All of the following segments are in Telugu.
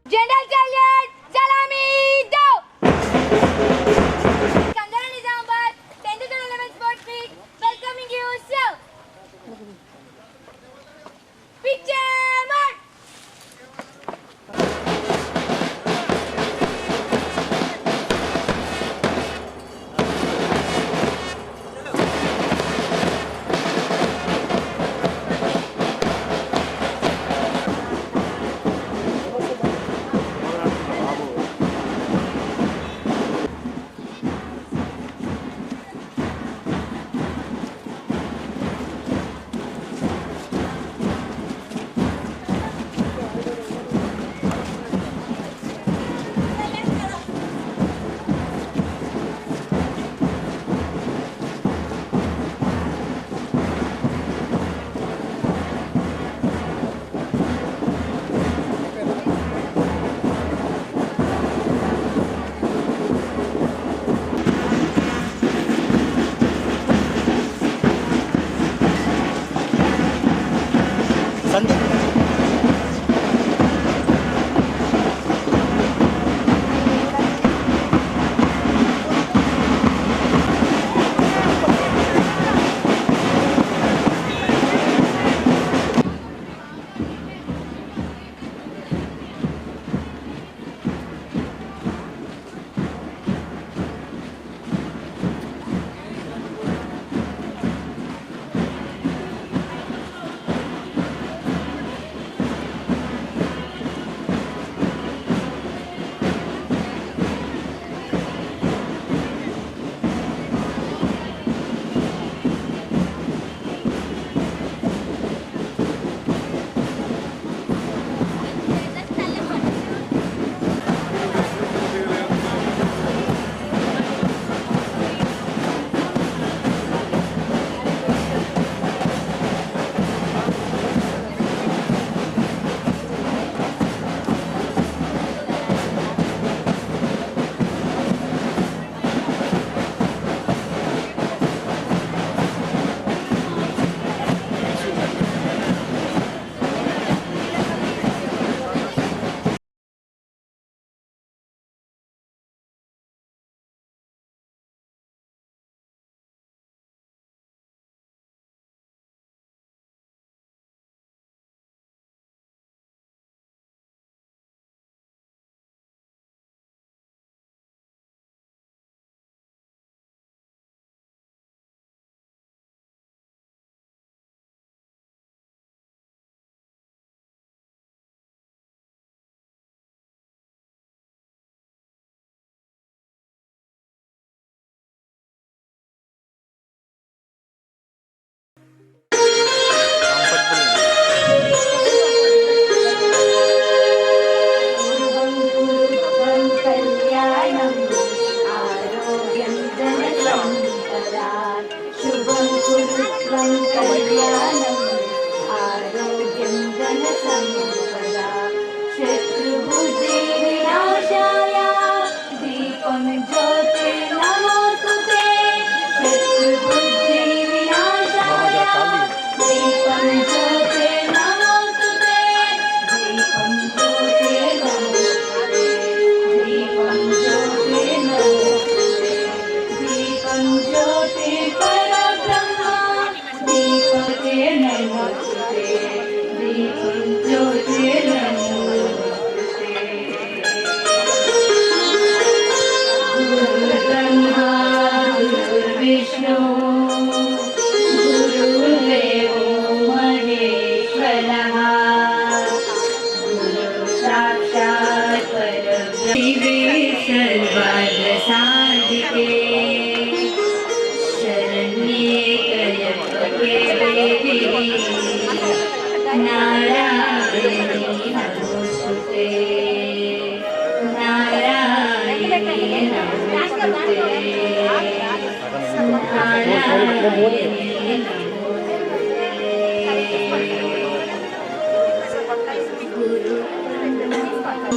General Salute, Salami, do! Kandara Nizamabad, 10th and 11th Sports Week, welcoming you, sir. Picture mark!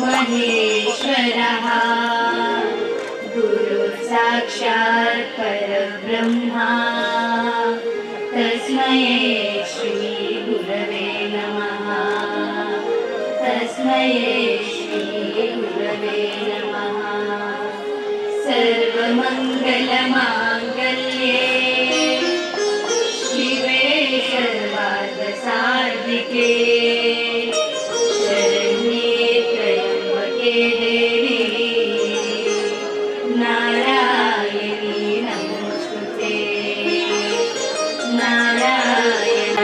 महेश्वरः गुरु साक्षात् परब्रह्मा तस्मै श्री गुरवे नमः। तस्मै गुरवे नमः। सर्वमङ्गलमाङ्गल्ये शिवे सर्वार्थसाधिके शरण्ये त्र्यम्बके देवी नारायणी नमोस्तुते। नारायण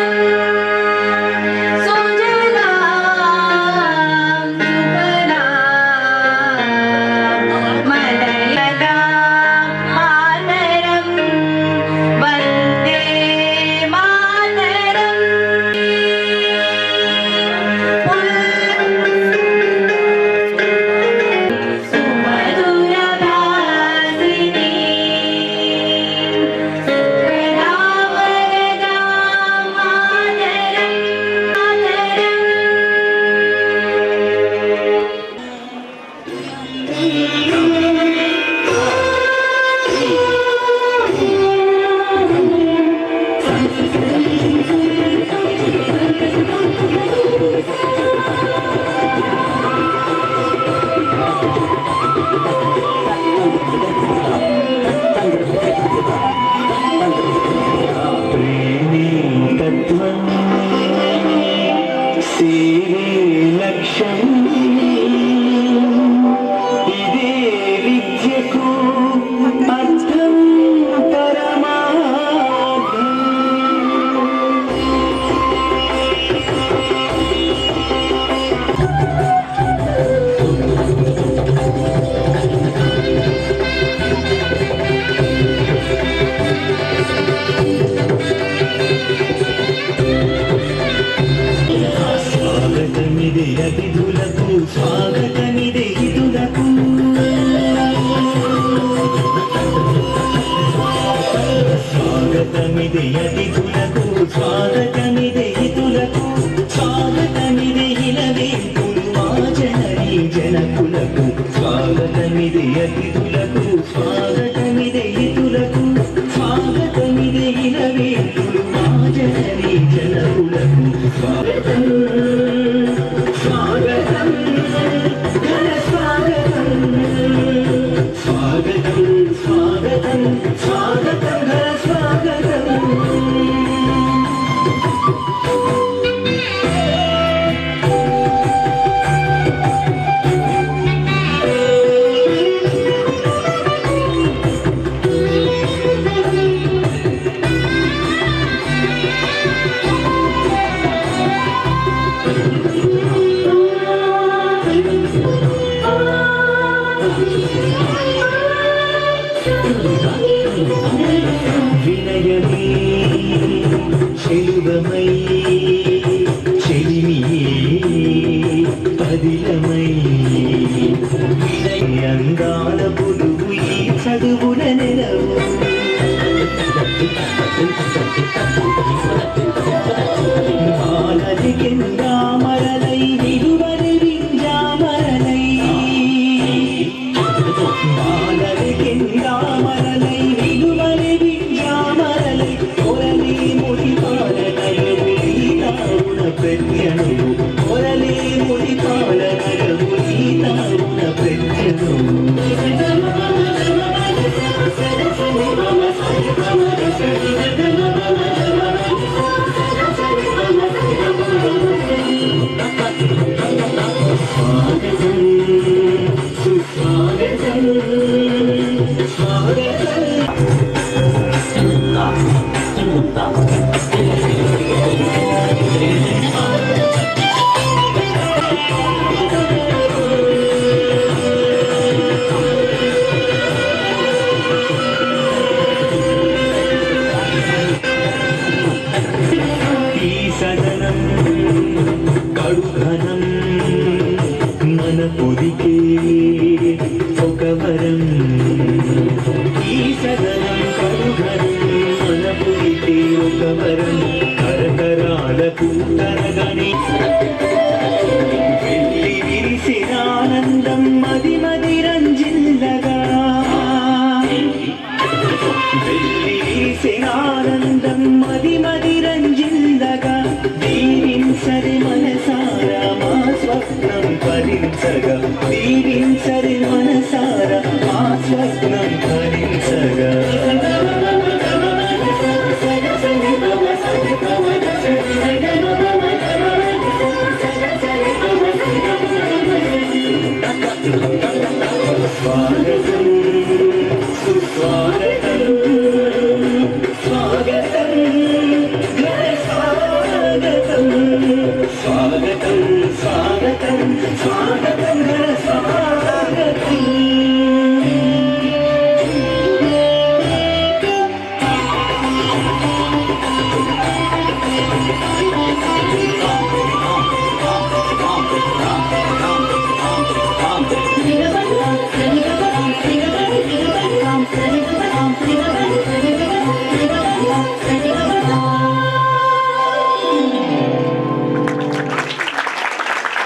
స్వాగతమిదే ఇతులకు స్వాగతమిదే అతిథులకు స్వాగతమిదే ఇతులకు స్వాగతమిదే ఇలవేంపులు మా జననీ జనకులకు స్వాగతమిదే అతిథులకు స్వాగతమిదే ఇతులకు స్వాగతమిదే ఇలవేంపులు మా జననీ జనకులకు స్వాగతం స్వాగతం ఘన స్వాగతం స్వాగతం స్వాగతం స్వాగతం ఘన స్వాగతం వినయమే శిలువమై చెలిమియే పదిలమై వినయ అందాల పొడుగు ఈ చదువుల నెలవు మాలది కిందా మరలై నిలువరి వింజామరలై మాలది కిందా మరలై నిలువరి వింజామరలై కొరలి ముడి పాలనగమున ప్రత్యను కొరలి ముడి పాలనగమున ప్రత్యను స్వాగతం సుస్వాగతం స్వాగతం ఈ సదనం కడుఘనం మన పొదికే ఒక వరం ఈ సదనం కడుఘనం మన పొదికే ఒక వరం తరతరాలకు తరగని వెళ్ళి విరిసిన ఆనందం మది మది రంజిల్లగా వెళ్ళి విరిసిన ఆనందం మది మది రంజిల్లగా దీవించరి మనసారా మా స్వప్నం ఫలించ సాధించగా దీవించరి మనసారా ఆ స్వప్నం ఫలించగా స్వాగతం సుస్వాగతం స్వాగతం స్వాగతం స్వాగతం స్వాగతం స్వాగతం స్వాగతం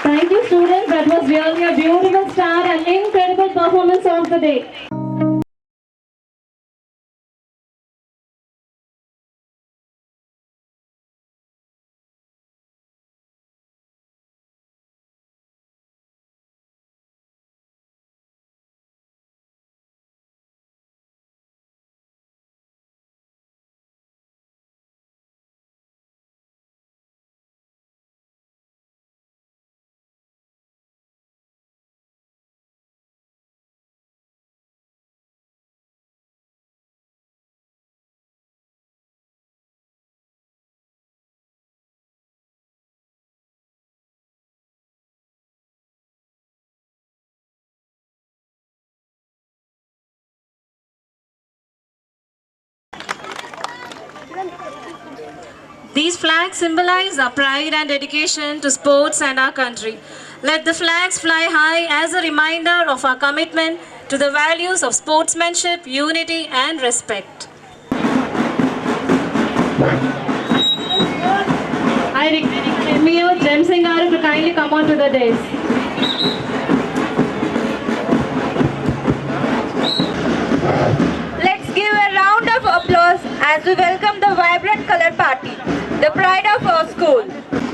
Thank you, students. That was really a beautiful start and incredible performance of the day. These flags symbolize our pride and dedication to sports and our country. Let the flags fly high as a reminder of our commitment to the values of sportsmanship, unity and respect. I request MBO Jem Singh Garu to kindly come on to the dais. Let's give a round of applause as we welcome the vibrant color party, the pride of our school.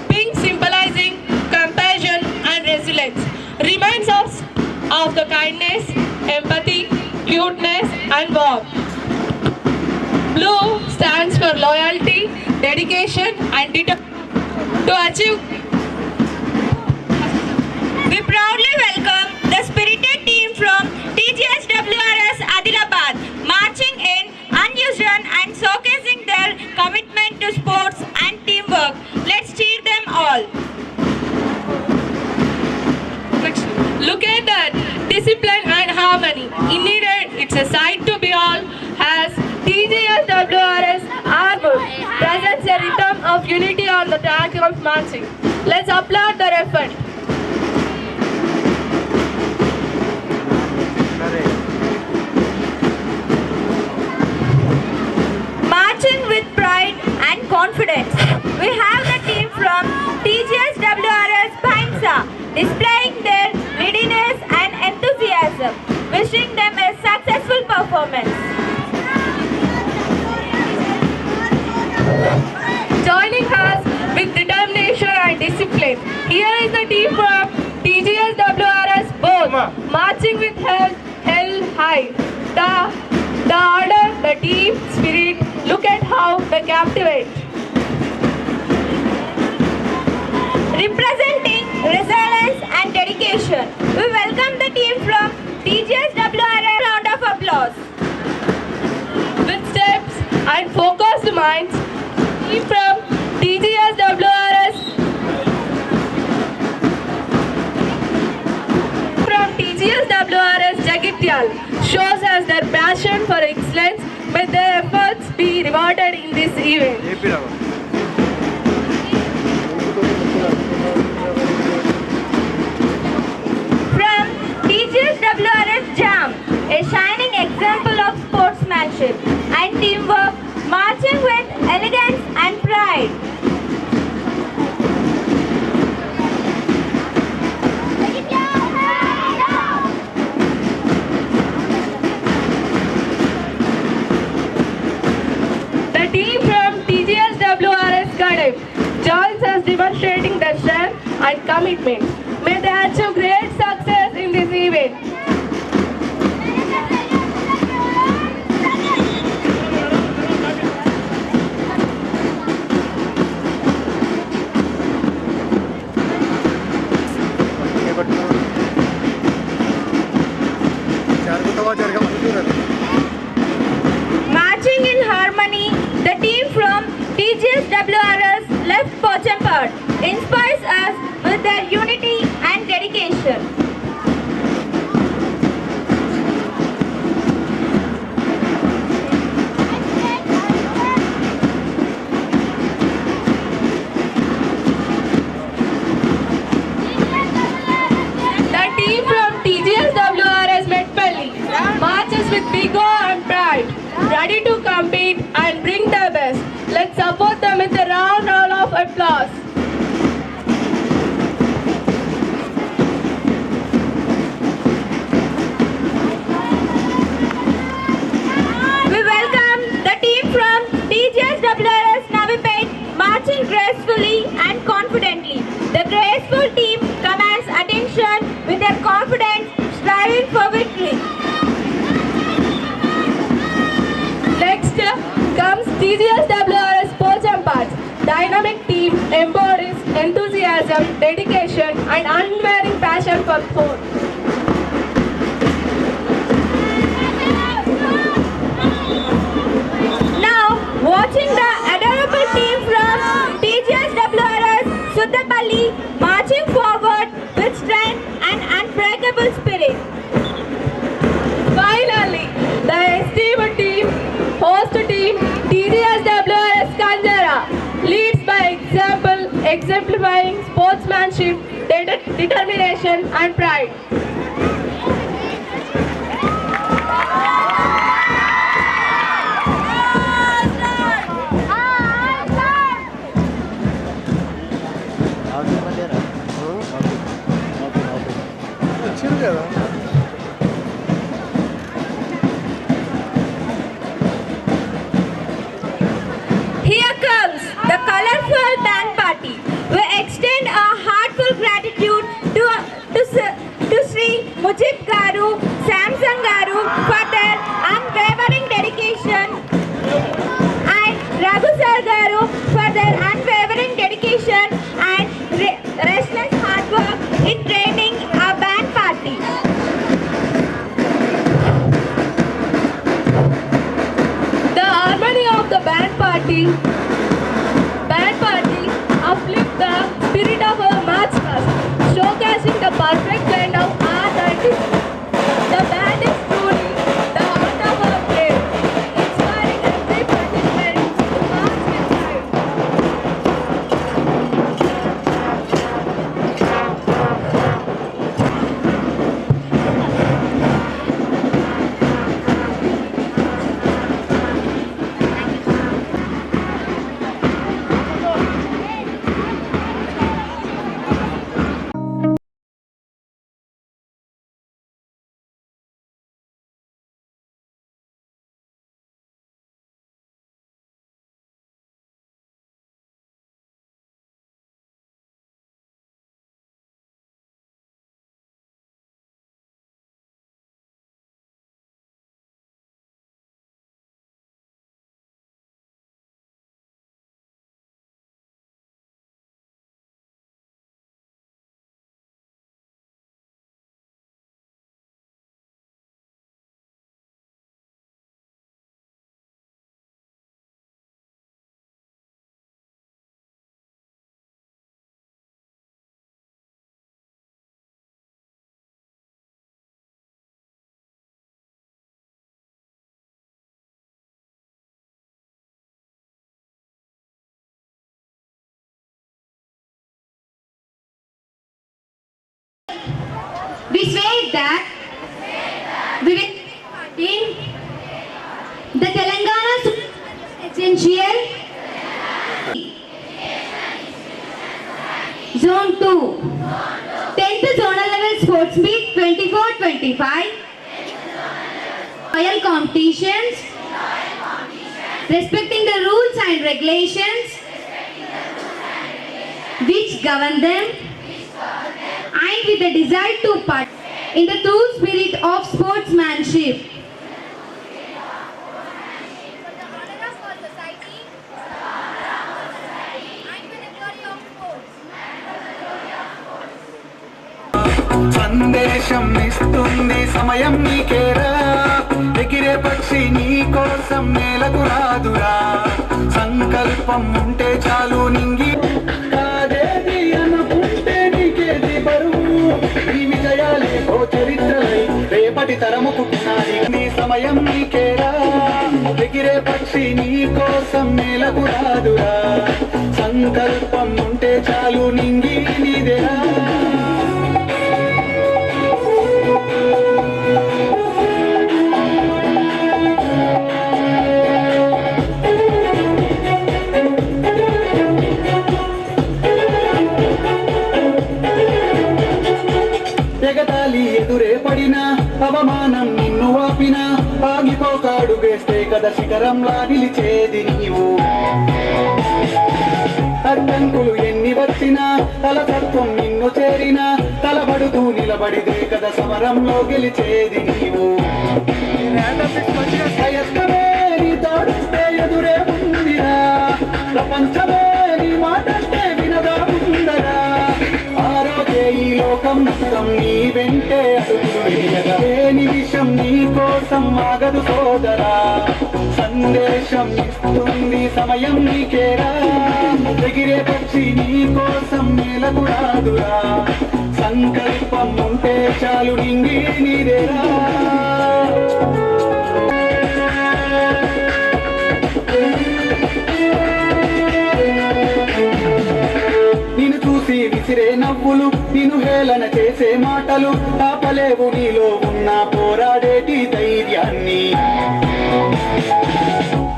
Pink symbolizing compassion and resilience reminds us of the kindness, empathy, cuteness and warmth. Blue stands for loyalty, dedication and determination to achieve. We proudly welcome the spirited team from TGSWRS Adilabad, marching in unusual and showcasing their commitment to sports and teamwork. Let's cheer them all. Look at that discipline and harmony. Indeed, it's a sight to behold as TGSWRS Arbor presents a rhythm of unity on the track of marching. Let's applaud their effort. Marching with pride and confidence, we have the team from TGSWRS Bhainsa displaying their readiness and enthusiasm, wishing them a successful performance. Joining us with determination and discipline. Here is the team from TGSWRS both marching with health held high. The order, the team spirit, look at how they captivate. Representing resilience and dedication, we welcome the team from TGSWRS. Round of applause. With steps and focused minds, team from TGSWRS Jagityal shows us their passion for excellence. May their efforts be rewarded in this event. From TGSWRS Jam, a shining example of sportsmanship and teamwork, marching with elegance and pride. The team from TGSWRS Kadam joins us demonstrating their strength and commitment. May they achieve great success Steven. Marching in harmony, the team from TGS WRS left Pochampat inspires us with their unity and dedication. The team from TGS WRS Medpalli marches with vigor and pride, ready to compete and bring their best. Let's support them with a round of applause. We welcome the team from TGS WRS Navipet marching gracefully and confidently. The graceful team commands attention with their confidence, striving for victory. Next comes TGS WRS Pochampat. Dynamic team embodies enthusiasm, dedication and unwavering passion for sport. Now, watching the adorable team from TGS WRS Suddapalli marching forward with strength and unbreakable spirit. Finally, the esteemed team, host team, TGS WRS Kanjara, leads by example, exemplifying sportsmanship, determination and pride. Here comes the colorful band party. We extend our heartfelt gratitude to Sri Mujib Garu, Samsung Garu for their unwavering dedication and Raghu Sir Garu for their unwavering dedication and restless hard work in training our band party. The harmony of the band party uplift the spirit of our march past, showcasing the perfect blend of art and discipline. The band is truly the heart of our play, inspiring every participant to march with pride. We swear that we will in the Telangana Essential Zone 2 10th Zonal Level Sports Meet 24-25 Royal competitions respecting the rules and regulations which govern them and with the desire to participate in the true spirit of sportsmanship. సందేశం ఇస్తుంది సమయం నీకేరా ఎగిరే పక్షి నీ కోసం నేలకు రాదురా సంకల్పం ఉంటే చాలు నింగి కాదేది అనుకుంటే నీకేది బరువు ఈ విజయాలే ఓ చరిత్రలై రేపటి తరముకు పునాది నీ సమయం నీకేరా ఎగిరే పక్షి నీ కోసం నేలకు రాదురా సంకల్పం ఉంటే చాలు నింగి నీదేరా ఎగతాళి ఎదురే పడినా అవమానం నిన్ను ఆపినా ఆగిపోకాడు వేస్తే కదా శిఖరంలా నిలిచేది నీవు అడ్డంకులు ఎన్ని వచ్చినా తలతత్వం నిన్ను చేరినా తలబడుతూ నిలబడితే కదా సమరంలో గెలిచేది నీవు ప్రయత్నమే నీ తోడుస్తే ఎదురే ఉందిరా ప్రపంచమే నీ మాటంటే వినదా ఉందరా ఆరోగ్య ఈ లోకం మొత్తం నీ వెంటే అడుగులు వేయగా ఏ నిమిషం నీ కోసం ఆగదు సోదరా సందేశం ఇస్తుంది సమయం నీకేరా ఎగిరే పక్షి నీ కోసం నేలకు రాదురా సంకల్పం ఉంటే చాలు నింగి నీదేరా నిన్ను చూసి విసిరే నవ్వులు నిన్ను హేళన చేసే మాటలు ఆపలేవు నీలో ఉన్న పోరాడేటి ధైర్యాన్ని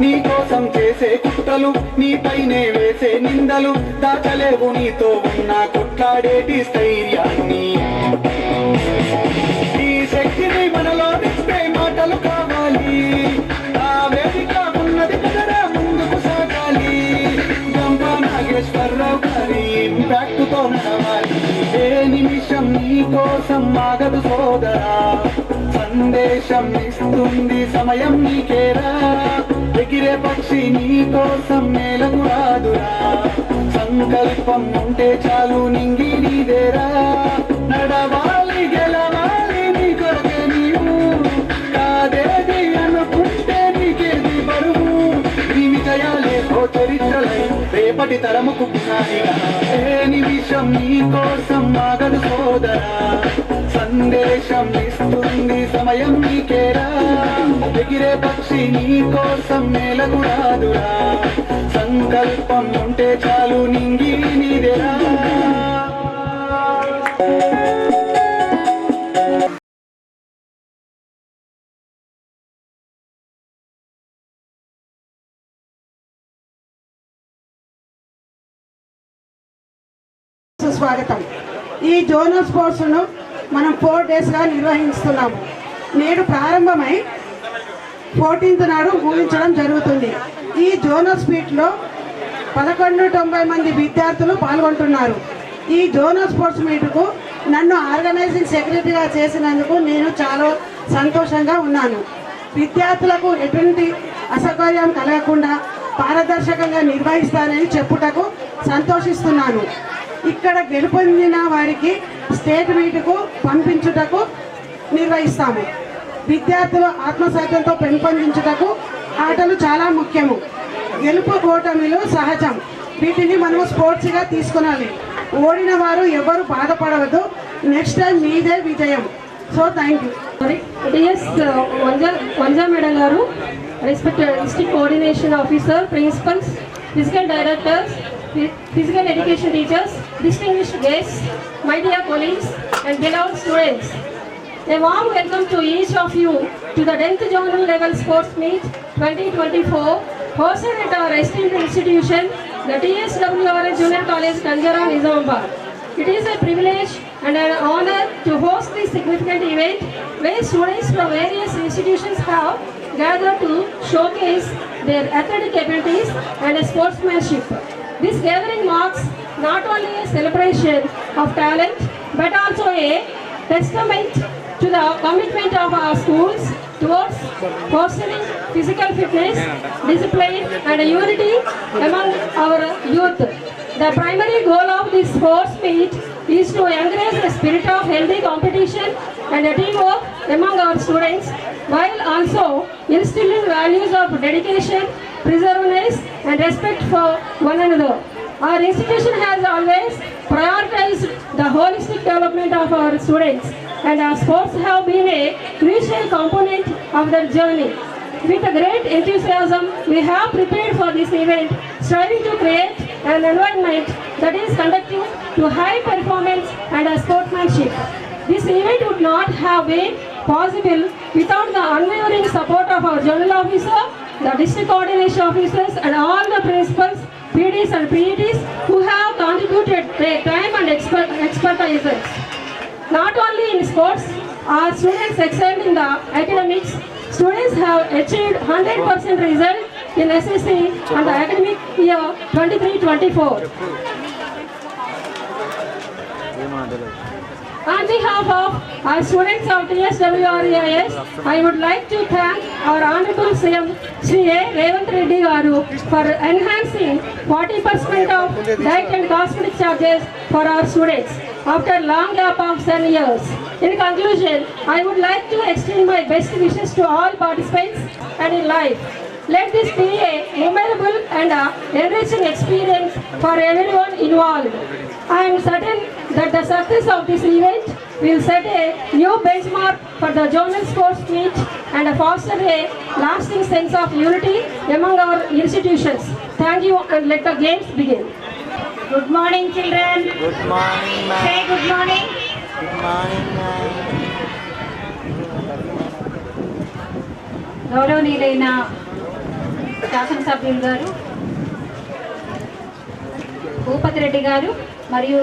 నీ కోసం చేసే కుట్రలు నీపైనే వేసే నిందలు దాచలేవు నీతో ఉన్న కొట్లాడేటి స్థైర్యాన్ని ఈ శక్తిని మనలో నింపే మాటలు కావాలి ఆ వేదిక ఉన్నది కదరా ముందుకు సాగాలి గంపా నాగేశ్వరరావు గారి ఇంపాక్ట్ తో నడవాలి ఏ నిమిషం నీ కోసం ఆగదు సోదరా సందేశం ఇస్తుంది సమయం నీకేరా ఎగిరే పక్షి నీ కోసం నేలకు రాదురా సంకల్పం ఉంటే చాలు నింగి నీదేరా నడవాలి గెలవాలి నీ కొరకే నీవు కాదేది అనుకుంటే నీకేది బరువు నీ విజయాలే ఓ చరిత్రలై రేపటి తరముకు పునాదిగా ఏ నిమిషం నీ కోసం ఆగదు సోదరా సందేశం ఇస్తుంది సమయం నీకేరా ఎగిరే పక్షి నీ కోసం నేలకు రాదురా సంకల్పం ఉంటే చాలు నింగి నీదేరా స్వాగతం. ఈ జోనల్ స్పోర్ట్స్ను మనం 4 డేస్గా నిర్వహిస్తున్నాము. నేడు ప్రారంభమై 14th నాడు ముగించడం జరుగుతుంది. ఈ జోనల్ స్పీట్లో 1190 మంది విద్యార్థులు పాల్గొంటున్నారు. ఈ జోనల్ స్పోర్ట్స్ మీట్కు నన్ను ఆర్గనైజింగ్ సెక్రటరీగా చేసినందుకు నేను చాలా సంతోషంగా ఉన్నాను. విద్యార్థులకు ఎటువంటి అసౌకర్యం కలగకుండా పారదర్శకంగా నిర్వహిస్తానని చెప్పుటకు సంతోషిస్తున్నాను. ఇక్కడ గెలుపొందిన వారికి స్టేట్ మీట్కు పంపించుటకు నిర్వహిస్తాము. విద్యార్థుల ఆత్మస్థైర్యంతో పెంపొందించుటకు ఆటలు చాలా ముఖ్యము. గెలుపు ఓటమిలు సహజం. వీటిని మనము స్పోర్ట్స్గా తీసుకునాలి. ఓడిన వారు ఎవరు బాధపడవద్దు. నెక్స్ట్ టైం మీదే విజయం. So thank you. DS Vanja madam గారు, respected district coordination officer, principals, physical directors, physical education teachers, distinguished guests, my dear colleagues and beloved students. A warm welcome to each of you to the 10th Zonal Level Sports Meet 2024 hosted at our esteemed institution, the TSWRS Junior College, Kanjara, Nizamabad. It is a privilege and an honor to host this significant event where students from various institutions have gathered to showcase their athletic abilities and sportsmanship. This gathering marks not only a celebration of talent but also a testament to the commitment of our schools towards fostering physical fitness, discipline, and unity among our youth. The primary goal of this sports meet is to encourage a spirit of healthy competition and a teamwork among our students, while also instilling values of dedication, perseverance, and respect for one another. Our institution has always prioritized the holistic development of our students, and our sports have been a crucial component of their journey. With a great enthusiasm, we have prepared for this event, striving to create an environment that is conducive to high performance and sportsmanship. This event would not have been possible without the unwavering support of our journal officer, the district coordination officers, and all the principals, PDs and PETs who have contributed their time and expertise. Not only in sports, our students excelled in the academics. Students have achieved 100% result in SSC and the academic year 23-24. On behalf of our students of TSWREIS, I would like to thank our Honorable CM Shri A. Revanth Reddy Garu for enhancing 40% of diet and cosmetic charges for our students after a long gap of 7 years. In conclusion, I would like to extend my best wishes to all participants and in life. Let this be a memorable and enriching experience for everyone involved. I am certain that the success of this event will set a new benchmark for the zonal sports meet and foster a lasting sense of unity among our institutions. Thank you, and let the games begin. Good morning, children. Good morning, ma'am. Say good morning. Good morning, ma'am. గౌరవనీయులైన శాసనసభ్యులు గారు, భూపతి రెడ్డి గారు, మరియు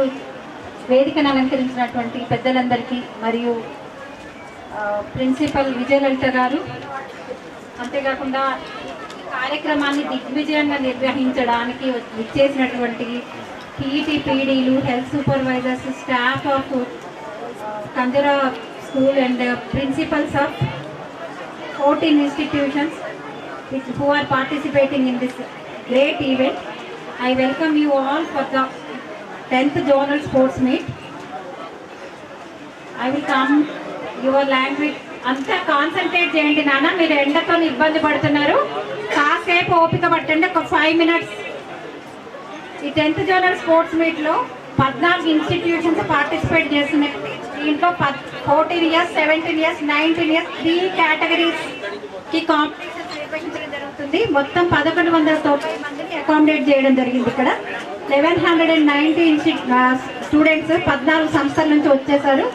వేదికను అలంకరించినటువంటి పెద్దలందరికీ, మరియు ప్రిన్సిపల్ విజయలలిత గారు, అంతేకాకుండా ఈ కార్యక్రమాన్ని దిగ్విజయంగా నిర్వహించడానికి విచ్చేసినటువంటి పీఈటీ పీడీలు, health supervisors, staff of Kanjara school and principals of 14 institutions who are participating in this great event. I welcome you all for the 10th Zonal Sports Meet. I will come your language. అంతా కాన్సన్ట్రేట్ చేయండి నాన్న, మీరు ఎండతో ఇబ్బంది పడుతున్నారు. కాసేపు ఓపిక పట్టండి, ఒక 5 minutes. ఈ 10th Zonal Sports Meetలో 14 institutions participate చేస్తున్నాయి. దీంట్లో 14 years, 17 years, 19 years 3 కేటగిరీస్కి కాంపిటీషన్స్ నిర్వహించడం జరుగుతుంది. మొత్తం 1190 మందిని అకామిడేట్ చేయడం జరిగింది. ఇక్కడ 1190 స్టూడెంట్స్ 14 సంస్థల నుంచి వచ్చేసారు.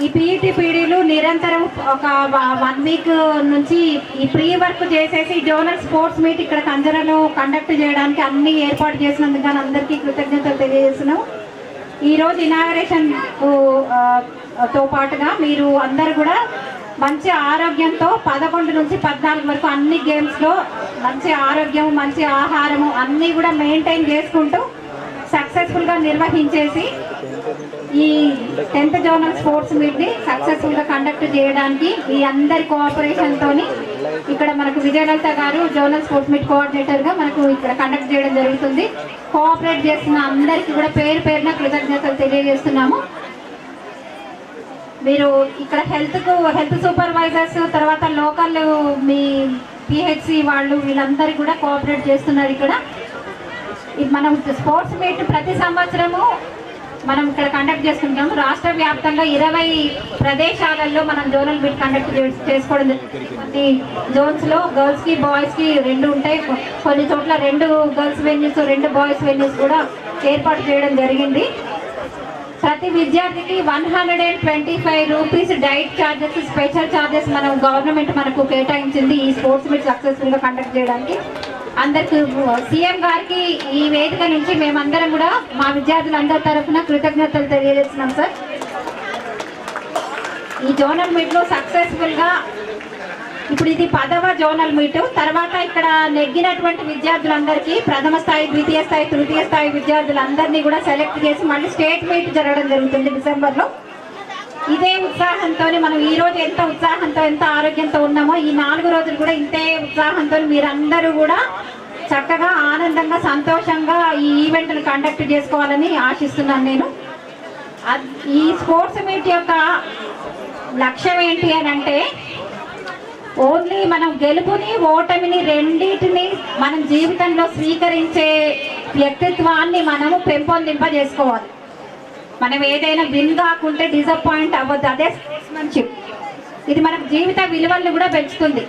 ఈ పీఈటీ పీడీలు నిరంతరం ఒక 1 week నుంచి ఈ ప్రీ వర్క్ చేసేసి జోనల్ స్పోర్ట్స్ మీట్ ఇక్కడ కంజరాలో కండక్ట్ చేయడానికి అన్ని ఏర్పాటు చేసినందుకు కానీ అందరికీ కృతజ్ఞతలు తెలియజేస్తున్నాం. ఈరోజు ఇనాగరేషన్ తో పాటుగా మీరు అందరు కూడా మంచి ఆరోగ్యంతో 11 నుంచి 14 వరకు అన్ని గేమ్స్లో మంచి ఆరోగ్యం, మంచి ఆహారము అన్నీ కూడా మెయింటైన్ చేసుకుంటూ సక్సెస్ఫుల్గా నిర్వహించేసి ఈ 10th జోనల్ స్పోర్ట్స్ మీట్ని సక్సెస్ఫుల్గా కండక్ట్ చేయడానికి మీ అందరి కోఆపరేషన్తో ఇక్కడ మనకు విజయలలిత గారు జోనల్ స్పోర్ట్స్ మీట్ కోఆర్డినేటర్గా మనకు ఇక్కడ కండక్ట్ చేయడం జరుగుతుంది. కోఆపరేట్ చేస్తున్న అందరికీ కూడా పేరు పేరున కృతజ్ఞతలు తెలియజేస్తున్నాము. మీరు ఇక్కడ హెల్త్ సూపర్వైజర్స్, తర్వాత లోకల్ మీ పిహెచ్సి వాళ్ళు వీళ్ళందరికీ కూడా కోఆపరేట్ చేస్తున్నారు. ఇక్కడ మనం స్పోర్ట్స్ మీట్ ప్రతి సంవత్సరము మనం ఇక్కడ కండక్ట్ చేసుకుంటాము. రాష్ట్ర వ్యాప్తంగా 20 ప్రదేశాలలో మనం జోనల్ మీట్ కండక్ట్ చేసుకోవడం జరుగుతుంది. కొన్ని జోన్స్లో గర్ల్స్కి బాయ్స్కి 2 ఉంటాయి, కొన్ని చోట్ల 2 గర్ల్స్ వెన్యూస్ 2 బాయ్స్ వెన్యూస్ కూడా ఏర్పాటు చేయడం జరిగింది. ప్రతి విద్యార్థికి 125 rupees diet charges, special charges మనం గవర్నమెంట్ మనకు కేటాయించింది ఈ స్పోర్ట్స్ మీట్ సక్సెస్ఫుల్గా కండక్ట్ చేయడానికి. అందరికి సీఎం గారికి ఈ వేదిక నుంచి మేమందరం కూడా మా విద్యార్థులందరి తరఫున కృతజ్ఞతలు తెలియజేస్తున్నాం సార్. ఈ జోనల్ మీట్లో సక్సెస్ఫుల్గా ఇప్పుడు ఇది 10వ జోనల్ మీట్. తర్వాత ఇక్కడ నెగ్గినటువంటి విద్యార్థులందరికీ ప్రథమ స్థాయి, ద్వితీయ స్థాయి, తృతీయ స్థాయి విద్యార్థులందరినీ కూడా సెలెక్ట్ చేసి మళ్ళీ స్టేట్ మీట్ జరగడం జరుగుతుంది డిసెంబర్లో. ఇదే ఉత్సాహంతో మనం ఈ రోజు ఎంత ఉత్సాహంతో ఎంత ఆరోగ్యంతో ఉన్నామో ఈ 4 రోజులు కూడా ఇంతే ఉత్సాహంతో మీరందరూ కూడా చక్కగా ఆనందంగా సంతోషంగా ఈ ఈవెంట్ను కండక్ట్ చేసుకోవాలని ఆశిస్తున్నాను నేను. ఈ స్పోర్ట్స్ మీట్ యొక్క లక్ష్యం ఏంటి అని అంటే ఓన్లీ మనం గెలుపుని ఓటమిని రెండింటిని మనం జీవితంలో స్వీకరించే వ్యక్తిత్వాన్ని మనము పెంపొందింపజేసుకోవాలి. మనం ఏదైనా విన్ కాకుంటే డిసప్పాయింట్ అవ్వద్దు. అదే స్పోర్ట్స్మెన్షిప్. ఇది మనకు జీవిత విలువలను కూడా పెంచుతుంది.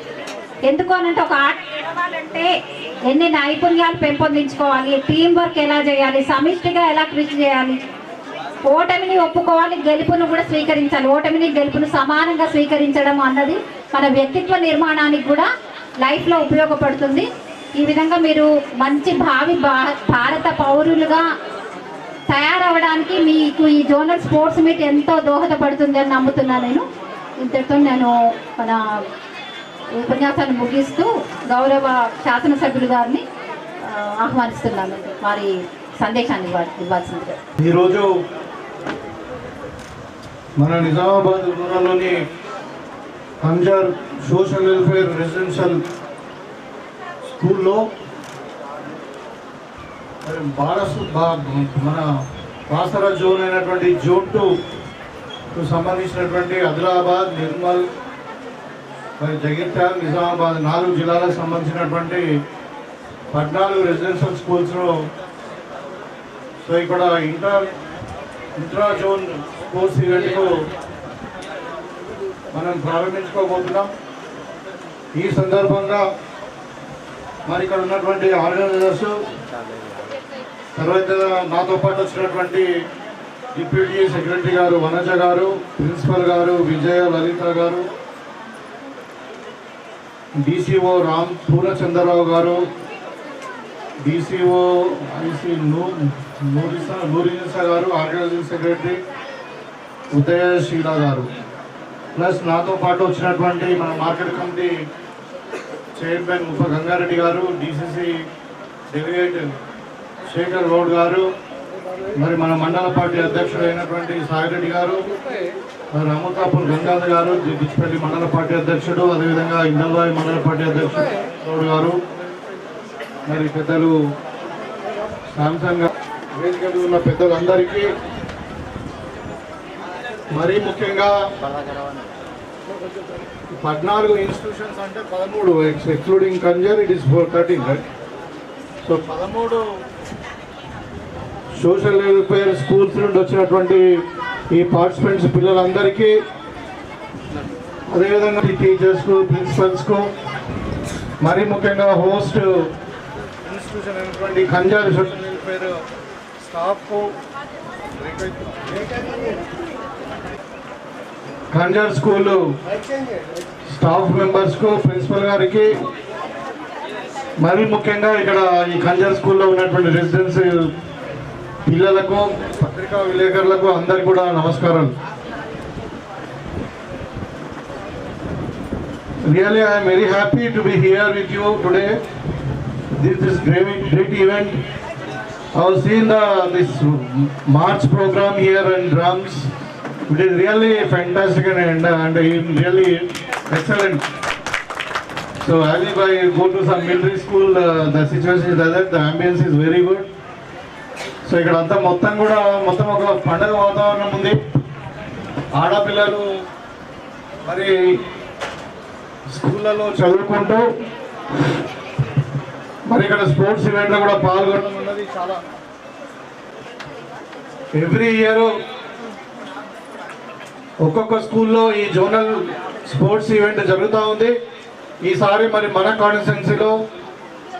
ఎందుకు అనంటే ఒక ఆట గెలవాలంటే ఎన్ని నైపుణ్యాలు పెంపొందించుకోవాలి, టీం వర్క్ ఎలా చేయాలి, సమిష్టిగా ఎలా కృషి చేయాలి, ఓటమిని ఒప్పుకోవాలి, గెలుపును కూడా స్వీకరించాలి. ఓటమిని గెలుపును సమానంగా స్వీకరించడం అన్నది మన వ్యక్తిత్వ నిర్మాణానికి కూడా లైఫ్లో ఉపయోగపడుతుంది. ఈ విధంగా మీరు మంచి భావి భారత పౌరులుగా తయారవడానికి మీకు ఈ జోనల్ స్పోర్ట్స్ మీట్ ఎంతో దోహదపడుతుంది అని నమ్ముతున్నాను నేను. ఇంతటితో నేను మన ఉపన్యాసాన్ని ముగిస్తూ గౌరవ శాసనసభ్యులు గారిని ఆహ్వానిస్తున్నాను వారి సందేశాన్ని ఇవ్వాల్సిందిగా. ఈరోజు మన నిజామాబాద్ రూరల్లోని కంజర్ సోషల్ వెల్ఫేర్ రెసిడెన్షియల్ స్కూల్లో మన బాసరా జోన్ అయినటువంటి జోన్ 2కు సంబంధించినటువంటి ఆదిలాబాద్, నిర్మల్, మరి జగిత్యాల, నిజామాబాద్ 4 జిల్లాలకు సంబంధించినటువంటి 14 రెసిడెన్షియల్ స్కూల్స్లో సో ఇక్కడ ఇంట్రా జోన్ స్పోర్ట్స్ ఈవెంట్కు మనం ప్రారంభించుకోబోతున్నాం. ఈ సందర్భంగా మరి ఇక్కడ ఉన్నటువంటి ఆర్గనైజర్స్, తర్వాత నాతో పాటు వచ్చినటువంటి డిప్యూటీ సెక్రటరీ గారు వనజ గారు, ప్రిన్సిపల్ గారు విజయ లలిత గారు, డిసిఓ రామ్ పూర్ణచంద్రరావు గారు, డిసిఓ ఐసి నూరిసా గారు, ఆర్గనైజింగ్ సెక్రటరీ ఉదయశీల గారు, ప్లస్ నాతో పాటు వచ్చినటువంటి మన మార్కెట్ కమిటీ చైర్మన్ ముప్ప గంగారెడ్డి గారు, డిసిసి డెలిగేట్ శేఖర్ గౌడ్ గారు, మరి మన మండల పార్టీ అధ్యక్షుడు అయినటువంటి సాయిరెడ్డి గారు, రామతాపూర్ గంగాధర్ గారు, దిచ్చిపల్లి మండల పార్టీ అధ్యక్షుడు, అదేవిధంగా ఇందల్వాయి మండల పార్టీ అధ్యక్షుడు గౌడ్ గారు, మరి పెద్దలు శాంసంగ్ వేదికలు ఉన్న పెద్దలందరికీ, మరీ ముఖ్యంగా 14 ఇన్స్టిట్యూషన్స్ అంటే 13 excluding Kanjar it is 13 right. So 13 social welfare schools నుండి వచ్చినటువంటి ఈ పార్టిసిపెంట్స్ పిల్లలందరికీ, అదేవిధంగా టీచర్స్కు, ప్రిన్సిపల్స్కు, మరీ ముఖ్యంగా హోస్ట్ ఇన్స్టిట్యూషన్ అయినటువంటి కంజర్ సోషల్ వెల్ఫేర్ స్టాఫ్కు, కంజర్ స్కూల్ స్టాఫ్ మెంబర్స్కు, ప్రిన్సిపల్ గారికి, మరీ ముఖ్యంగా ఇక్కడ ఈ కంజర్ స్కూల్లో ఉన్నటువంటి రెసిడెన్స్ పిల్లలకు, పత్రికా విలేకరులకు అందరికీ కూడా నమస్కారం. Really, I am very happy to be here with you today. This is great event. I have seen this march program here and drums. It is really fantastic and really excellent. So as if I go to some military school, the situation is like that. The ambience is very good. So ఇక్కడ అంతా మొత్తం ఒక పండగ వాతావరణం ఉంది. ఆడపిల్లలు మరి స్కూళ్ళలో చదువుకుంటూ మరి ఇక్కడ స్పోర్ట్స్ ఈవెంట్లో కూడా పాల్గొనడం అన్నది చాలా ఎవ్రీ ఇయర్ ఒక్కొక్క స్కూల్లో ఈ జోనల్ స్పోర్ట్స్ ఈవెంట్ జరుగుతూ ఉంది. ఈసారి మరి మన కాన్స్టిట్యున్సీలో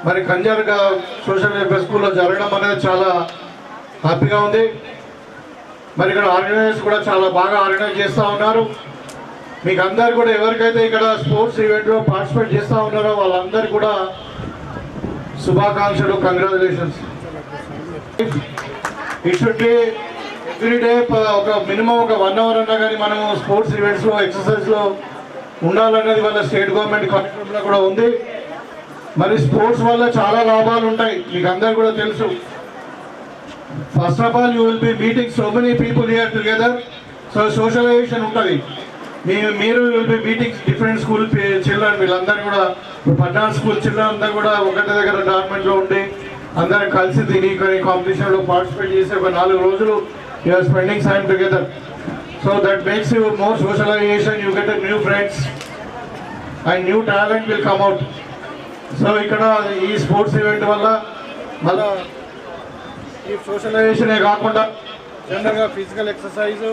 మరి కంజర్గా సోషల్ వెల్ఫేర్ స్కూల్లో జరగడం అనేది చాలా హ్యాపీగా ఉంది. మరి ఇక్కడ ఆర్గనైజర్స్ కూడా చాలా బాగా ఆర్గనైజ్ చేస్తూ ఉన్నారు. మీకు అందరు కూడా ఎవరికైతే ఇక్కడ స్పోర్ట్స్ ఈవెంట్లో పార్టిసిపేట్ చేస్తూ ఉన్నారో వాళ్ళందరూ కూడా శుభాకాంక్షలు, congratulations. It should be everyday ఒక మినిమం ఒక 1 hour అన్నా కానీ మనము స్పోర్ట్స్ ఈవెంట్స్లో ఎక్సర్సైజ్లో ఉండాలన్నది వాళ్ళ స్టేట్ గవర్నమెంట్ కార్యక్రమంలో కూడా ఉంది. మరి స్పోర్ట్స్ వల్ల చాలా లాభాలు ఉంటాయి, మీకు అందరు కూడా తెలుసు. First of all, you will be meeting so many people here together. So socialisation ఉంటుంది. మీరు will be meeting different school children, వీళ్ళందరూ కూడా పట్టణ స్కూల్ చిల్డ్రన్ అంతా కూడా ఒకటి దగ్గర డార్మెంట్లో ఉండి అందరం కలిసి తిని కొన్ని కాంపిటీషన్లో పార్టిసిపేట్ చేసి ఒక 4 రోజులు you are spending time together. So that makes you more socialisation, you get new friends and new talent will come out. So ఇక్కడ ఈ స్పోర్ట్స్ ఈవెంట్ వల్ల మళ్ళీ ఈ సోషలైజేషనే కాకుండా జనరల్గా ఫిజికల్ ఎక్సర్సైజు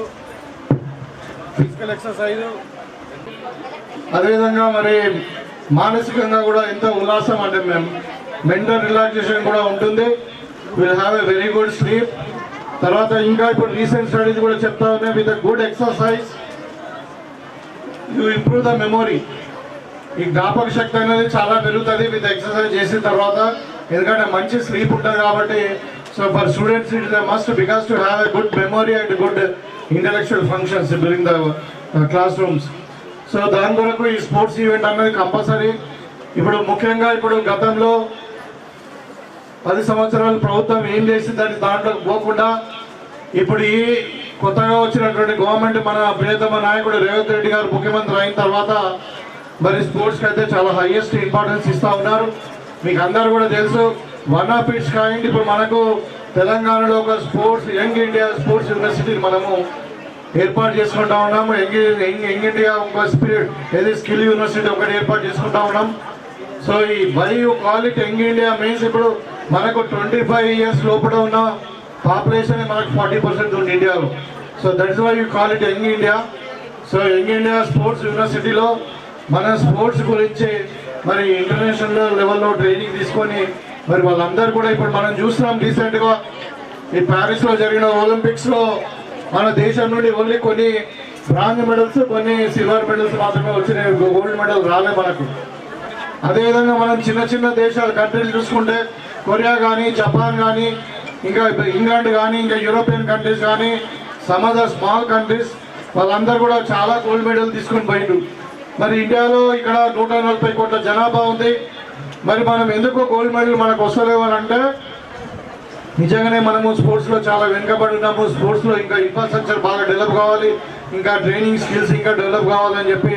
అదేవిధంగా మరి మానసికంగా కూడా ఎంతో ఉల్లాసం, అంటే మెంటల్ రిలాక్సేషన్ కూడా ఉంటుంది. Will have a very good sleep. తర్వాత ఇంకా ఇప్పుడు రీసెంట్ స్టడీస్ కూడా చెప్తా ఉన్నాయి, with good exercise you improve the memory. ఈ జ్ఞాపక శక్తి అనేది చాలా పెరుగుతుంది విత్ ఎక్సర్సైజ్ చేసిన తర్వాత, ఎందుకంటే మంచి స్లీప్ ఉంటుంది కాబట్టి. So for students it is a must because to have a good memory and good intellectual functions during the class rooms. So దాని కొరకు ఈ స్పోర్ట్స్ ఈవెంట్ అనేది కంపల్సరీ. ఇప్పుడు ముఖ్యంగా ఇప్పుడు గతంలో 10 సంవత్సరాలు ప్రభుత్వం ఏం చేసిందని దాంట్లో పోకుండా ఇప్పుడు ఈ కొత్తగా వచ్చినటువంటి గవర్నమెంట్, మన ప్రియతమ నాయకుడు రేవంత్ రెడ్డి గారు ముఖ్యమంత్రి అయిన తర్వాత మరి స్పోర్ట్స్కి అయితే చాలా హైయెస్ట్ ఇంపార్టెన్స్ ఇస్తూ ఉన్నారు. మీకు అందరూ కూడా తెలుసు, వన్ ఆఫ్ ఇట్స్ కైండ్ ఇప్పుడు మనకు తెలంగాణలో ఒక స్పోర్ట్స్ యంగ్ ఇండియా స్పోర్ట్స్ యూనివర్సిటీని మనము ఏర్పాటు చేసుకుంటా ఉన్నాము. యంగ్ ఇండియా ఒక స్పిరిట్ ఏది స్కిల్ యూనివర్సిటీ ఒకటి ఏర్పాటు చేసుకుంటా ఉన్నాం. సో ఈ why you call it young India means ఇప్పుడు మనకు 25 years లోపల ఉన్న పాపులేషన్ మనకు 40% ఉంది ఇండియాలో. So that is why you call it young India. So young India sports యూనివర్సిటీలో మన స్పోర్ట్స్ గురించి మరి ఇంటర్నేషనల్ లెవెల్లో ట్రైనింగ్ తీసుకొని మరి వాళ్ళందరూ కూడా ఇప్పుడు మనం చూస్తున్నాం. రీసెంట్గా ఈ ప్యారిస్లో జరిగిన ఒలింపిక్స్లో మన దేశం నుండి ఓన్లీ కొన్ని బ్రాంజ్ మెడల్స్, కొన్ని సిల్వర్ మెడల్స్ మాత్రమే వచ్చినాయి, గోల్డ్ మెడల్ రాలే మనకు. అదేవిధంగా మనం చిన్న చిన్న దేశాలు కంట్రీలు చూసుకుంటే కొరియా కానీ, జపాన్ కానీ, ఇంకా ఇంగ్లాండ్ కానీ, ఇంకా యూరోపియన్ కంట్రీస్ కానీ, సమ్ అదర్ స్మాల్ కంట్రీస్ వాళ్ళందరూ కూడా చాలా గోల్డ్ మెడల్ తీసుకొని పోయిండు. మరి ఇండియాలో ఇక్కడ 140 కోట్ల జనాభా ఉంది. మరి మనం ఎందుకు గోల్డ్ మెడల్ మనకు వస్తలేవు అని అంటే నిజంగానే మనము స్పోర్ట్స్లో చాలా వెనుకబడి ఉన్నాము. స్పోర్ట్స్లో ఇంకా ఇన్ఫ్రాస్ట్రక్చర్ బాగా డెవలప్ కావాలి, ఇంకా ట్రైనింగ్ స్కిల్స్ ఇంకా డెవలప్ కావాలని చెప్పి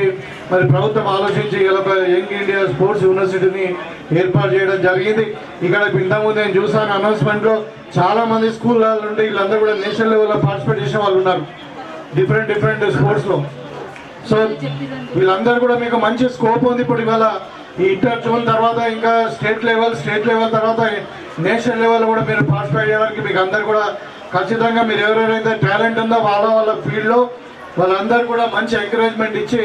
మరి ప్రభుత్వం ఆలోచించి యంగ్ ఇండియా స్పోర్ట్స్ యూనివర్సిటీని ఏర్పాటు చేయడం జరిగింది. ఇక్కడ ఇంతకుముందు నేను చూసాను అనౌన్స్మెంట్లో చాలామంది స్కూల్ నుండి వీళ్ళందరూ కూడా నేషనల్ లెవెల్లో పార్టిసిపేట్ చేసిన వాళ్ళు ఉన్నారు డిఫరెంట్ స్పోర్ట్స్లో. సో వీళ్ళందరూ కూడా మీకు మంచి స్కోప్ ఉంది. ఇప్పుడు ఇవాళ ఈ ఇంటర్ జోన్ తర్వాత ఇంకా స్టేట్ లెవెల్ తర్వాత నేషనల్ లెవెల్ కూడా మీరు పార్టిసిపేట్ చేయడానికి మీకు అందరు కూడా ఖచ్చితంగా మీరు ఎవరెవరైతే టాలెంట్ ఉందో వాళ్ళ ఫీల్డ్లో వాళ్ళందరూ కూడా మంచి ఎంకరేజ్మెంట్ ఇచ్చి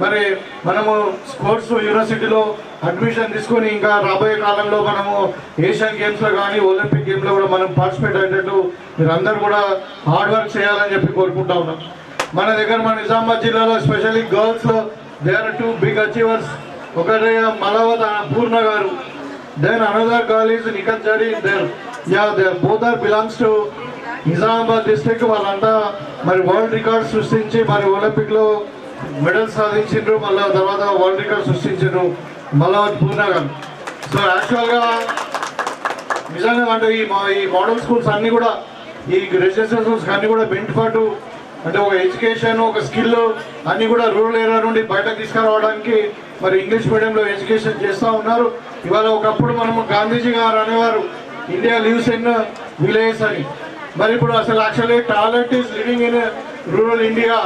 మరి మనము స్పోర్ట్స్ యూనివర్సిటీలో అడ్మిషన్ తీసుకొని ఇంకా రాబోయే కాలంలో మనము ఏషియన్ గేమ్స్లో కానీ ఒలింపిక్ గేమ్లో కూడా మనం పార్టిసిపేట్ అయ్యేటట్టు మీరు అందరూ కూడా హార్డ్ వర్క్ చేయాలని చెప్పి కోరుకుంటా ఉన్నాం. మన దగ్గర మన నిజామాబాద్ జిల్లాలో స్పెషల్లీ గర్ల్స్లో దే ఆర్ 2 big achievers. ఒకటి మలవత పూర్ణ గారు, then another girl is Nikhat Zareen. They both are belongs to Nizamabad district. వాళ్ళంతా మరి వరల్డ్ రికార్డ్ సృష్టించి మరి ఒలింపిక్లో మెడల్స్ సాధించారు. మళ్ళీ తర్వాత వరల్డ్ రికార్డ్ సృష్టించారు మలవత్ పూర్ణ గారు. సో యాక్చువల్గా నిజంగా అంటే ఈ మోడల్ స్కూల్స్ అన్నీ కూడా ఈ రెసిడెన్షియల్ స్కూల్స్ అన్నీ కూడా బెనిఫిట్ అంటే ఒక ఎడ్యుకేషన్ ఒక స్కిల్ అన్నీ కూడా రూరల్ ఏరియా నుండి బయటకు తీసుకురావడానికి మరి ఇంగ్లీష్ మీడియంలో ఎడ్యుకేషన్ చేస్తూ ఉన్నారు. ఇవాళ ఒకప్పుడు మనము గాంధీజీ గారు అనేవారు ఇండియా లివ్స్ ఇన్ విలేజ్ అని. మరి ఇప్పుడు అసలు actually talent is living in rural India.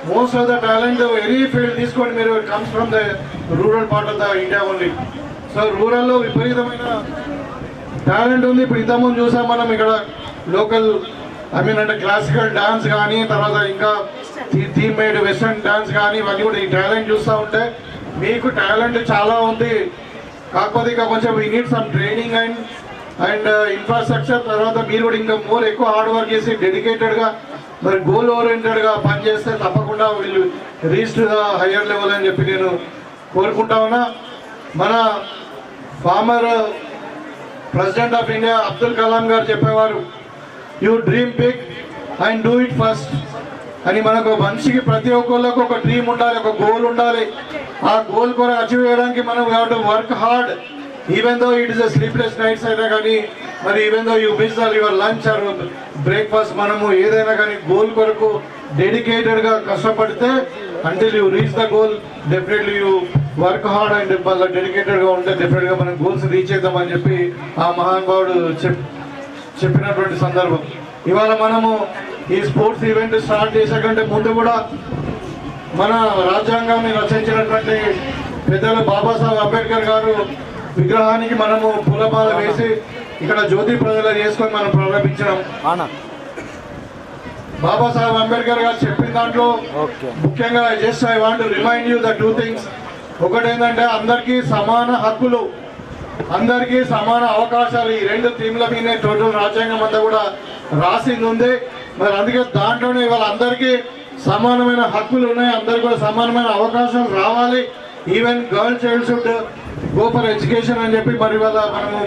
Most of the talent any field తీసుకొని మీరు comes from the rural part of the India only. So రూరల్లో విపరీతమైన టాలెంట్ ఉంది. ఇప్పుడు ఇంతకుముందు చూసాం మనం ఇక్కడ లోకల్ అంటే క్లాసికల్ డాన్స్ కానీ తర్వాత ఇంకా థీమ్ మేడ్ వెస్టర్న్ డాన్స్ కానీ ఇవన్నీ కూడా ఈ టాలెంట్ చూస్తూ ఉంటే మీకు టాలెంట్ చాలా ఉంది. కాకపోతే ఇంకా కొంచెం we need some training and infrastructure. తర్వాత మీరు కూడా ఇంకా మోర్ ఎక్కువ హార్డ్ వర్క్ చేసి డెడికేటెడ్గా మరి గోల్ ఓరియంటెడ్గా పనిచేస్తే తప్పకుండా వీళ్ళు reach to the higher level అని చెప్పి నేను కోరుకుంటా ఉన్నా. మన former president of India Abdul Kalam గారు చెప్పేవారు, you dream big and do it first అని. మనకు మనిషికి ప్రతి ఒక్కళ్ళకు ఒక డ్రీమ్ ఉండాలి, ఒక గోల్ ఉండాలి. ఆ గోల్ కూడా అచీవ్ చేయడానికి మనం to work hard even though it is sleepless nights అయినా కానీ మరి even though you miss your lunch or breakfast, మనము ఏదైనా కానీ గోల్ కొరకు డెడికేటెడ్గా కష్టపడితే until you reach the goal definitely you work hard and వాళ్ళ డెడికేటెడ్గా ఉంటే డెఫినెట్గా మనం గోల్స్ రీచ్ అవుతామని చెప్పి ఆ మహానుభావుడు చెప్పినటువంటి సందర్భం. ఇవాళ మనము ఈ స్పోర్ట్స్ ఈవెంట్ స్టార్ట్ చేసే కంటే ముందు కూడా మన రాజ్యాంగాన్ని రచించినటువంటి పెద్దలు బాబాసాహెబ్ అంబేద్కర్ గారు విగ్రహానికి మనము పూలమాల వేసి ఇక్కడ జ్యోతి ప్రజలు చేసుకొని మనం ప్రారంభించినాం. బాబాసాహెబ్ అంబేద్కర్ గారు చెప్పిన దాంట్లో ముఖ్యంగా just I want to remind you the two things. ఒకటి ఏంటంటే అందరికీ సమాన హక్కులు, అందరికీ సమాన అవకాశాలు, ఈ రెండు థీమ్ల మీదే టోటల్ రాజ్యాంగం అంతా కూడా రాసింది ఉంది. మరి అందుకే దాంట్లోనే ఇవాళ అందరికీ సమానమైన హక్కులు ఉన్నాయి, అందరికీ కూడా సమానమైన అవకాశాలు రావాలి. Even girl child should go for education అని చెప్పి మరి ఇవాళ మనము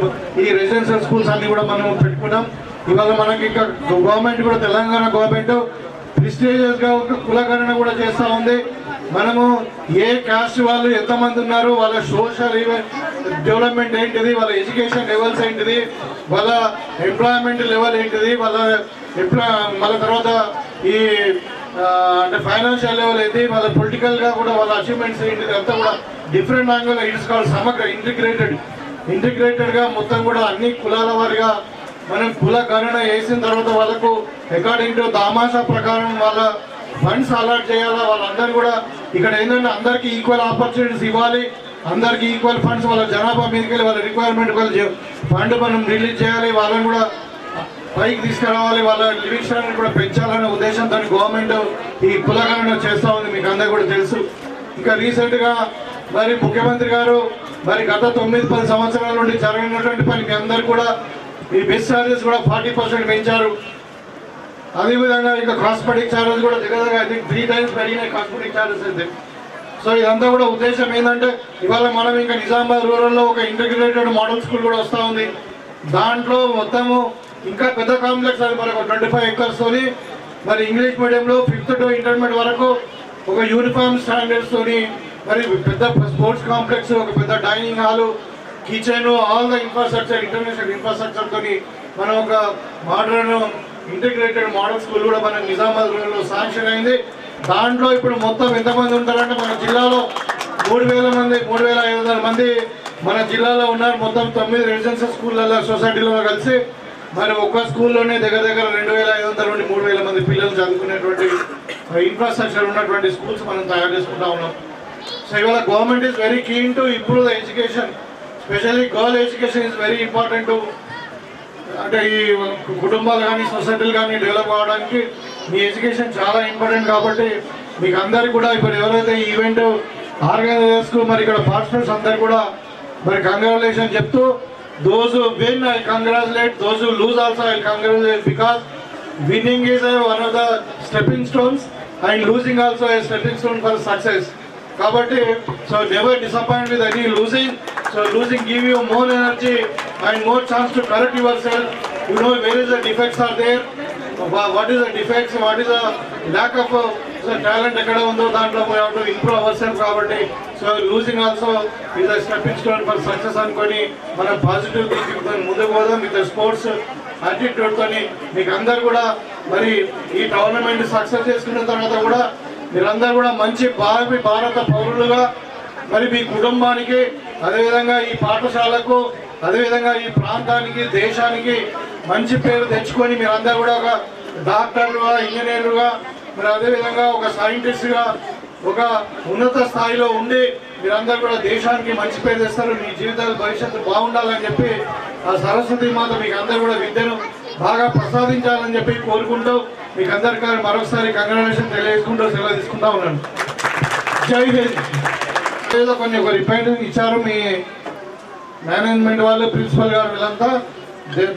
ఈ రెసిడెన్షియల్ స్కూల్స్ అన్ని కూడా మనం పెట్టుకున్నాం. ఇవాళ మనకి ఇంకా గవర్నమెంట్ కూడా తెలంగాణ గవర్నమెంట్ ప్రిస్టేజియస్గా ఒక కులగణన కూడా చేస్తూ ఉంది. మనము ఏ క్యాస్ట్ వాళ్ళు ఎంతమంది ఉన్నారు, వాళ్ళ సోషల్ డెవలప్మెంట్ ఏంటిది, వాళ్ళ ఎడ్యుకేషన్ లెవెల్స్ ఏంటిది, వాళ్ళ ఎంప్లాయ్మెంట్ లెవెల్ ఏంటిది, వాళ్ళ తర్వాత ఈ అంటే ఫైనాన్షియల్ లెవెల్ ఏంటి, వాళ్ళ పొలిటికల్గా కూడా వాళ్ళ అచీవ్మెంట్స్ ఏంటిది అంతా కూడా డిఫరెంట్ యాంగిల్ ఇట్స్ కాల్డ్ సమగ్ర ఇంటిగ్రేటెడ్గా మొత్తం కూడా అన్ని కులాల వారిగా మనం కుల గణన వేసిన తర్వాత వాళ్ళకు అకార్డింగ్ టు దామాషా ప్రకారం వాళ్ళ ఫండ్స్ అలాట్ చేయాలా. వాళ్ళందరూ కూడా ఇక్కడ ఏంటంటే అందరికీ ఈక్వల్ ఆపర్చునిటీస్ ఇవ్వాలి, అందరికీ ఈక్వల్ ఫండ్స్ వాళ్ళ జనాభా మీదకి వెళ్ళి వాళ్ళ రిక్వైర్మెంట్ వాళ్ళ ఫండ్ మనం రిలీజ్ చేయాలి, వాళ్ళని కూడా పైకి తీసుకురావాలి, వాళ్ళ లివింగ్ స్టాండర్డ్ కూడా పెంచాలనే ఉద్దేశంతో గవర్నమెంట్ ఈ కులగణన చేస్తూ ఉంది, మీకు అందరికీ కూడా తెలుసు. ఇంకా రీసెంట్గా మరి ముఖ్యమంత్రి గారు మరి గత 9-10 సంవత్సరాల నుండి జరిగినటువంటి పని మీ అందరు కూడా ఈ బెస్ ఛార్జెస్ కూడా 40% పెంచారు. అదేవిధంగా ఇంకా కాస్మెటిక్ ఛార్జెస్ కూడా దగ్గర ఐ థింక్ 3 times పెరిగినాయి కాస్మెటిక్ ఛార్జెస్ అయితే. సో ఇదంతా కూడా ఉద్దేశం ఏంటంటే ఇవాళ మనం ఇంకా నిజామాబాద్ రూరల్లో ఒక ఇంటిగ్రేటెడ్ మోడల్ స్కూల్ కూడా వస్తూ ఉంది. దాంట్లో మొత్తము ఇంకా పెద్ద కాంప్లెక్స్ అది మనకు 25 acres తోని మరి ఇంగ్లీష్ మీడియంలో 5th to ఇంటర్మీడియట్ వరకు ఒక యూనిఫామ్ స్టాండర్డ్స్ తోని మరి పెద్ద స్పోర్ట్స్ కాంప్లెక్స్, ఒక పెద్ద dining hall, kitchen, all the infrastructure international infrastructure తోని మనం ఒక మోడర్న్ ఇంటిగ్రేటెడ్ మోడల్ స్కూల్ కూడా మన నిజామాబాద్ రూరల్లో శాంక్షన్ అయింది. దాంట్లో ఇప్పుడు మొత్తం ఎంతమంది ఉంటారంటే మన జిల్లాలో 3,000 మంది 3,500 మంది మన జిల్లాలో ఉన్నారు. మొత్తం 9 రెసిడెన్షియల్ స్కూళ్ళ సొసైటీలో కలిసి మరి ఒక్క స్కూల్లోనే దగ్గర 2,500 నుండి 3,000 మంది పిల్లలు చదువుకునేటువంటి ఇన్ఫ్రాస్ట్రక్చర్ ఉన్నటువంటి స్కూల్స్ మనం తయారు చేసుకుంటా ఉన్నాం. సో ఇవాళ government is very keen to improve the education, specially girl education is very important to అంటే ఈ కుటుంబాలు కానీ సొసైటీలు కానీ డెవలప్ అవ్వడానికి మీ ఎడ్యుకేషన్ చాలా ఇంపార్టెంట్. కాబట్టి మీకు అందరికీ కూడా ఇప్పుడు ఎవరైతే ఈ ఈవెంట్ ఆర్గనైజర్స్కు మరి ఇక్కడ పార్టిసిపెంట్స్ అందరు కూడా మరి కంగ్రాచులేషన్ చెప్తూ those who win I congratulate, those who lose also I congratulate, because winning is one of the stepping stones and losing also a stepping stone for success. Kabatti, so never disappoint with any losing. So losing give you more energy and more chance to correct yourself. You know where is the defects are there, what is the defects, what is the lack of talent ekkada undo dantlo we have to improve ourselves. Kabatti so losing also is a stepping stone for success ankoni mana positive thinking తో ముందుకు పోదాం. విత్ స్పోర్ట్స్ యాటిట్యూడ్ తోని మీకు అందరు కూడా మరి ఈ టోర్నమెంట్ సక్సెస్ చేసుకున్న తర్వాత కూడా మీరందరూ కూడా మంచి భారత పౌరులుగా మరి మీ కుటుంబానికి, అదేవిధంగా ఈ పాఠశాలకు, అదేవిధంగా ఈ ప్రాంతానికి, దేశానికి మంచి పేరు తెచ్చుకొని మీరందరూ కూడా ఒక డాక్టర్లుగా, ఇంజనీర్లుగా, మరి అదేవిధంగా ఒక సైంటిస్ట్గా ఒక ఉన్నత స్థాయిలో ఉండి మీరందరూ కూడా దేశానికి మంచి పేరు తెస్తారు. మీ జీవితాల భవిష్యత్తు బాగుండాలని చెప్పి ఆ సరస్వతి మాత మీకు అందరూ కూడా విద్యను బాగా ప్రసాదించాలని చెప్పి కోరుకుంటూ మీకు అందరికీ మరొకసారి కంగ్రాచులేషన్ తెలియజేసుకుంటూ సెలవు తీసుకుంటా ఉన్నాను. జై హింద్. ఏదో కొన్ని ఒక రిమైండర్ ఇచ్చారు మీ మేనేజ్మెంట్ వాళ్ళు, ప్రిన్సిపల్ గారు, వీళ్ళంతా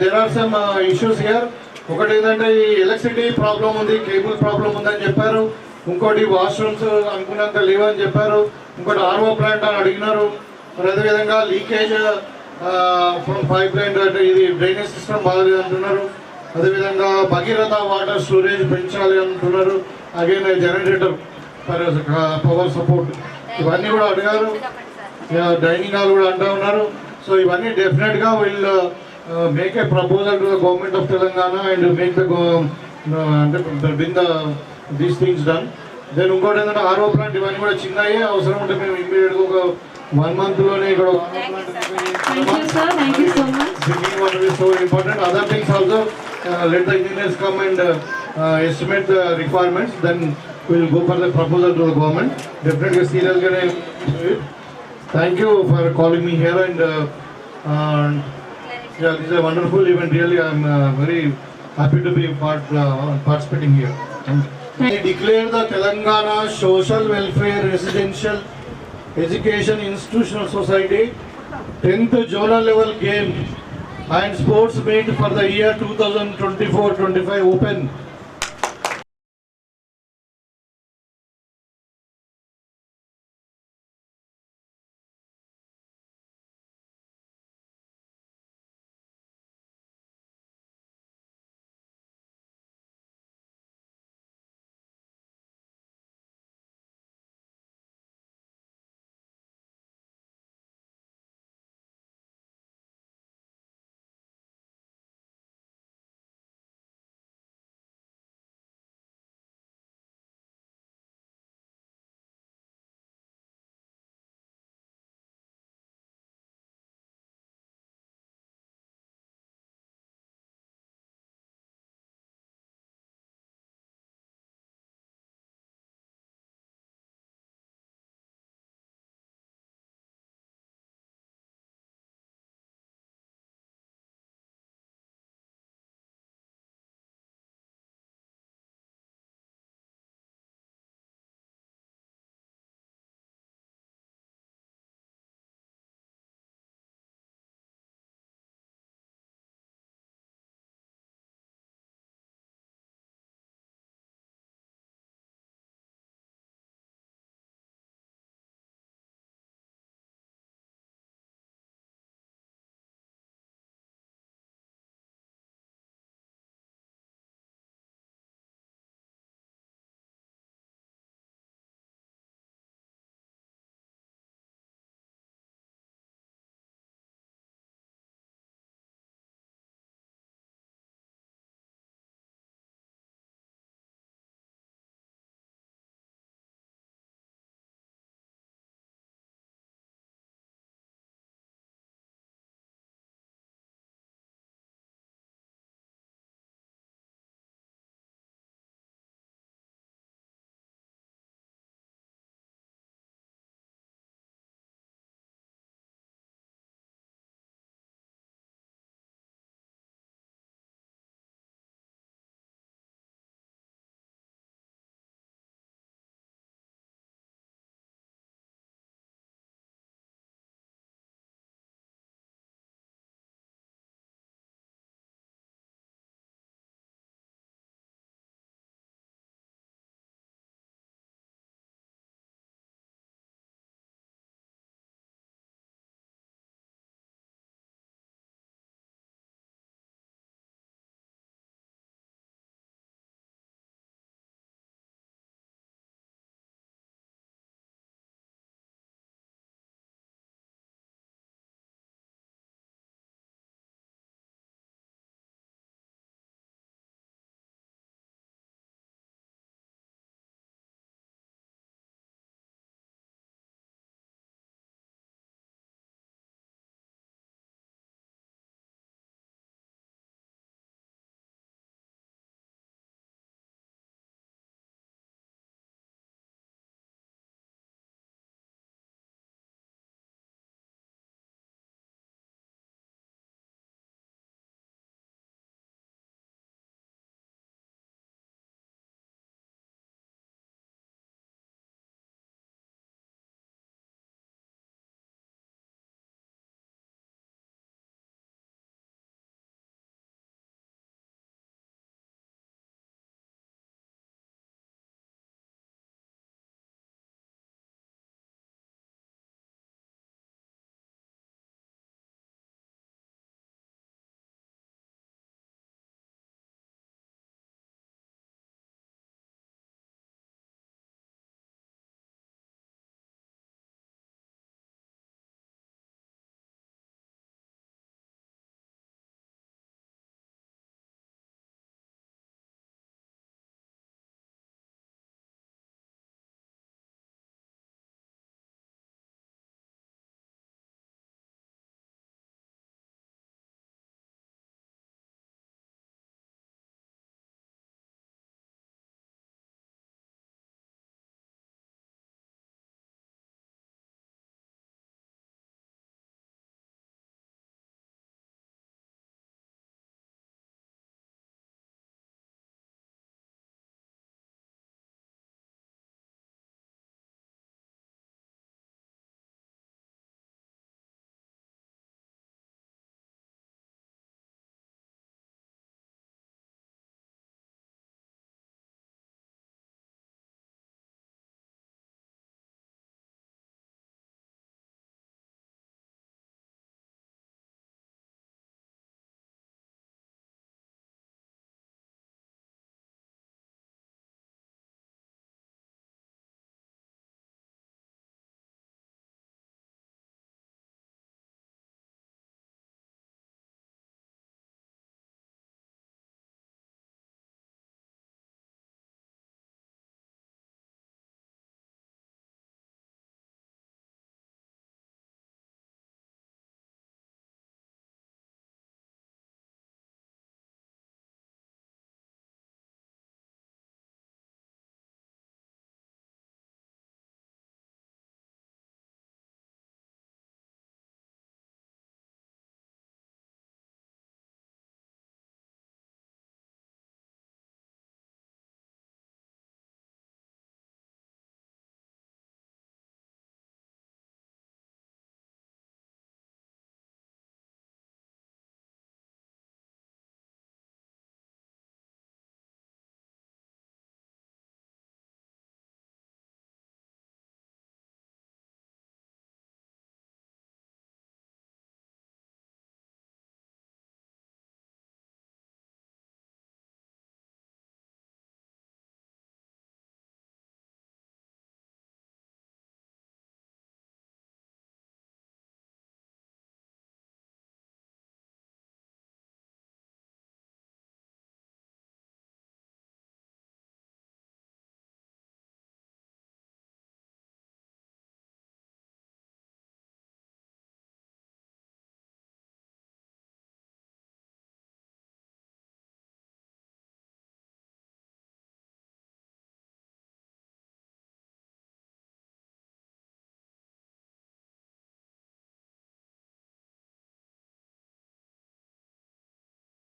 there are some issues here. ఒకటి ఏంటంటే ఈ ఎలక్ట్రిసిటీ ప్రాబ్లం ఉంది, కేబుల్ ప్రాబ్లం ఉందని చెప్పారు. ఇంకోటి వాష్రూమ్స్ అనుకున్నంత లేవని చెప్పారు. ఇంకోటి ఆర్ఓ ప్లాంట్ అని అడిగినారు. మరి అదేవిధంగా లీకేజ్ ఫ్రమ్ పైప్ లైన్ అంటే ఇది డ్రైనేజ్ సిస్టమ్ బాగలేదు అంటున్నారు. అదేవిధంగా భగీరథ వాటర్ స్టోరేజ్ పెంచాలి అంటున్నారు. Again generator for power support ఇవన్నీ కూడా అడిగారు. డైనింగ్ హాల్ కూడా అంటూ ఉన్నారు. సో ఇవన్నీ డెఫినెట్గా వీళ్ళు make a proposal to the government of Telangana and make the bring these things done. Then ఇంకోటి ఏంటంటే ఆర్ఓ ప్లాంట్ ఇవన్నీ కూడా చిన్నయే అవసరం ఉంటే మేము ఇమ్మీడియట్గా ఒక 1 monthలోనే ఇక్కడ Thank you, sir. Thank you so much. Bringing one is so important. Other things also, let the engineers come and estimate the requirements. Then we will go for the proposal to the government. Definitely serious gonna do it. Thank you for calling me here and yeah, this is a wonderful event. Really, I am very happy to be participating here. I declare the Telangana Social Welfare Residential Education Institutional Society 10th Zonal Level Game and Sports Meet for the year 2024-25 open